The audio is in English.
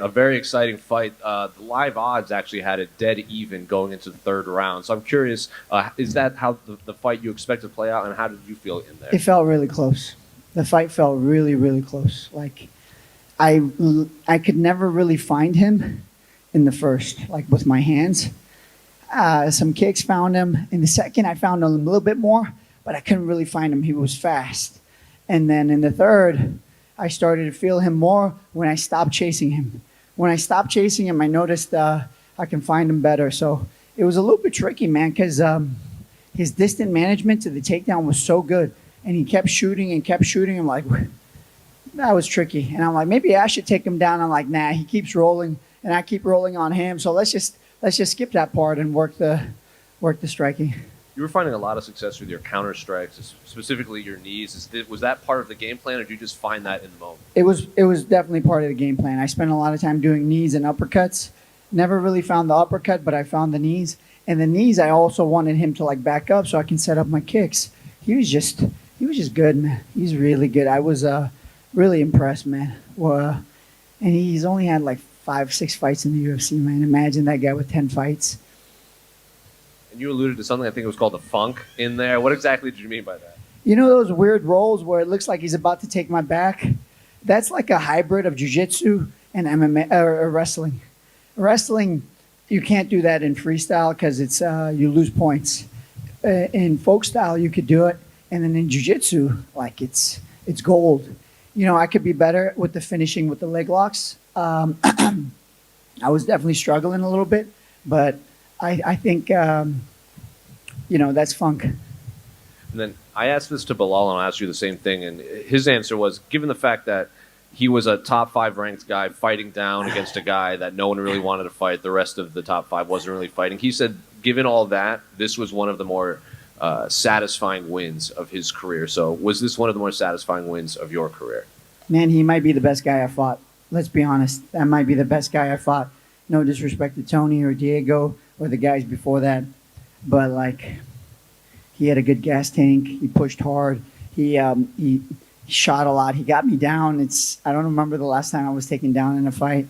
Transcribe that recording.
A very exciting fight. The live odds actually had it dead even going into the third round. So I'm curious, is that how the fight you expect to play out, and how did you feel in there? It felt really close. The fight felt really, really close. Like I could never really find him in the first, like with my hands. Some kicks found him. In the second, I found him a little bit more, but I couldn't really find him. He was fast. And then in the third, I started to feel him more when I stopped chasing him. When I stopped chasing him, I noticed I can find him better. So it was a little bit tricky, man, because his distant management to the takedown was so good. And he kept shooting and kept shooting. I'm like, that was tricky. And I'm like, maybe I should take him down. I'm like, nah, he keeps rolling, and I keep rolling on him. So let's just skip that part and work the striking. You were finding a lot of success with your counter strikes, specifically your knees. Was that part of the game plan, or did you just find that in the moment? It was definitely part of the game plan. I spent a lot of time doing knees and uppercuts. Never really found the uppercut, but I found the knees. And the knees, I also wanted him to like back up so I can set up my kicks. He was just good, man. He's really good. I was really impressed, man. Well, and he's only had like 5-6 fights in the UFC, man. Imagine that guy with 10 fights. And you alluded to something, I think it was called the funk in there. What exactly did you mean by that? You know those weird rolls where it looks like he's about to take my back? That's like a hybrid of jiu-jitsu and MMA or wrestling. Wrestling, you can't do that in freestyle because it's you lose points. In folk style, you could do it, and then in jiu-jitsu, like it's gold. You know, I could be better with the finishing with the leg locks. I was definitely struggling a little bit, but I think, that's funk. And then I asked this to Bilal, and I'll ask you the same thing. And his answer was, given the fact that he was a top 5 ranked guy fighting down against a guy that no one really wanted to fight, the rest of the top 5 wasn't really fighting. He said, given all that, this was one of the more satisfying wins of his career. So was this one of the more satisfying wins of your career? Man, he might be the best guy I fought. Let's be honest. That might be the best guy I fought. No disrespect to Tony or Diego or the guys before that. But, like, he had a good gas tank. He pushed hard. He shot a lot. He got me down. I don't remember the last time I was taken down in a fight.